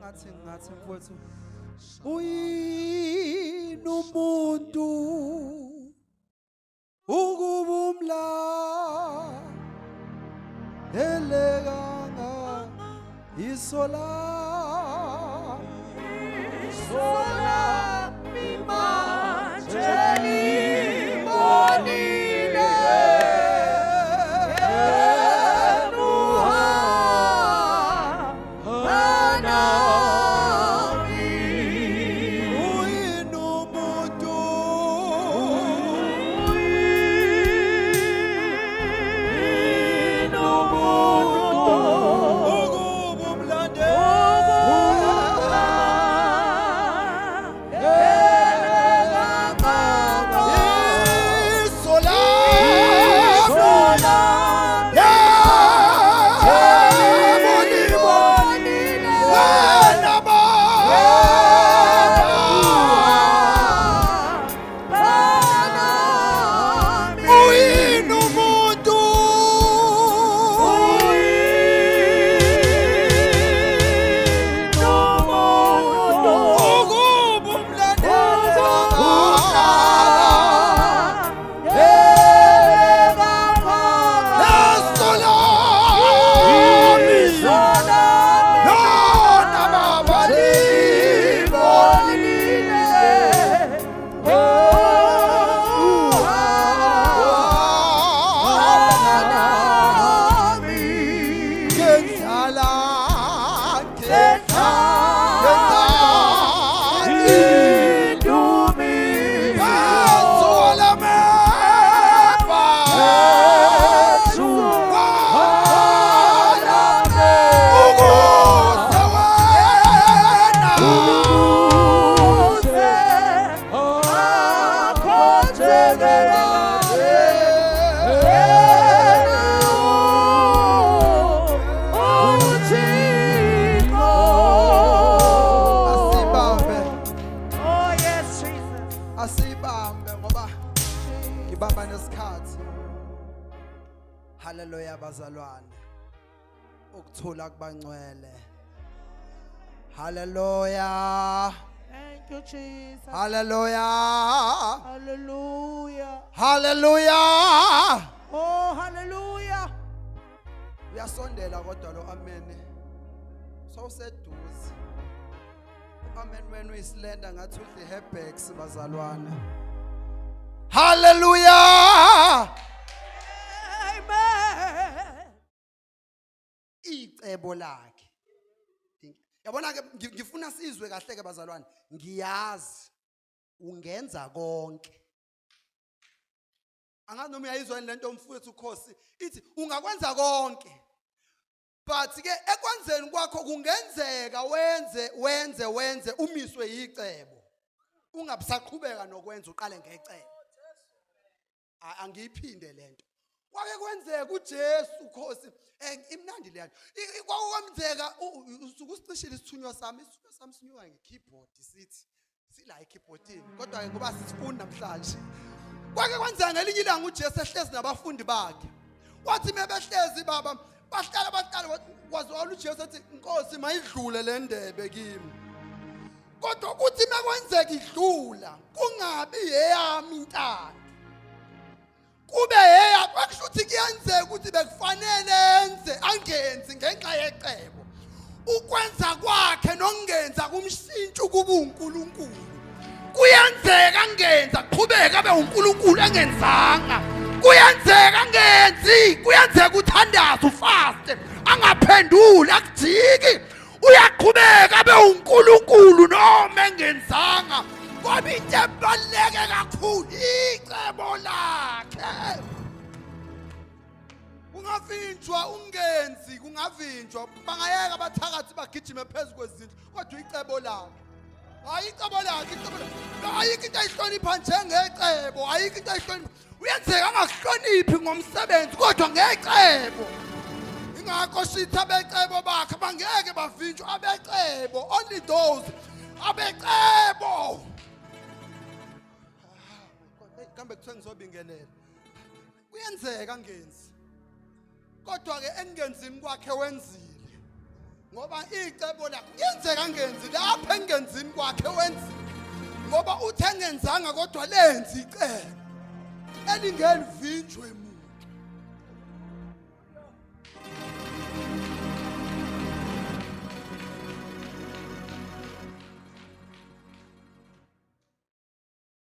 ngathi mfowethu uyini umuntu ukubumla eleganga isola mimajeli bonile Hallelujah bazalwane ukuthola kubangcwele Hallelujah. Thank you, Jesus. Hallelujah. Hallelujah. Hallelujah. Oh, hallelujah. Uyasondela kodwa lo amen. Sawuseduze. Amen wena uyisilenda ngathi udle herbacks bazalwane. Hallelujah. Amen. Icebo lakhe. Yabona ke ngifuna sizwe kahle ke bazalwane. Ngiyazi ungenza konke. Angazi noma uyayizwa lento umfowethu uKhosi ithi ungakwenza konke. But ke ekwenzeni kwakho kungenzeka wenze umiswe yicebo. Ungabusaqhubeka nokwenza uqale ngecebo. Angiyiphinde lento. Kwake kwenzeka uJesu uKhosi imnandi le yanto. Kwakwenzeka usukusicishile isithunywa sami sinyuka ngekeyboard sithi sila ekeyboardini kodwa ke ngoba sisifunda namhlanje. Kwake kwenzeka ngelinye ilanga uJesu ehlezi nabafundi bakhe. Wathi mebehlezi baba bahlala wazwala uJesu ethi Nkosi mayidlule le ndebe kimi. Kodwa kuthi mekwenzeka idlula kungabi eyami intando. Kube heya kwakusho ukuthi kuyenzeka ukuthi bekufanele enze angenzi ngenxa yecebo. Ukwenza kwakhe nokungenza kumshintsha kuba uNkulunkulu. Kuyenzeka angenza qhubeka abe uNkulunkulu engenzanga. Kuyenzeka angenzi, kuyenzeka uthandaza ufaste angaphenduli akujiki. Uyaqhubeka abe uNkulunkulu noma engenzanga. Ngoba into ebaluleke kakhulu icebo lakhe. Kungavinjwa ungenzi, kungavinjwa bangayeka abathakathi bagijime phezulu kwezindlu kodwa icebo lakhe. Hayi icebo lakhe, icebo lakhe. Ayikho into ayihlonipha njengecebo, ayikho into ayihlonipha. Uyenzeka angahloniphi ngomsebenzi kodwa ngecebo. Ingakho sithi abecebo bakhe bangeke bavinjwa abecebo, only those abecebo. Kambe kuthiwa ngizobingelela. Kuyenzeka angenzi. Kodwa ke engenzini kwakhe wenzile. ngoba icebo lakho kuyenzeka angenzi lapha engenzini kwakhe wenzi ngoba uthi engenzanga kodwa lenza icebo elingelivinjwe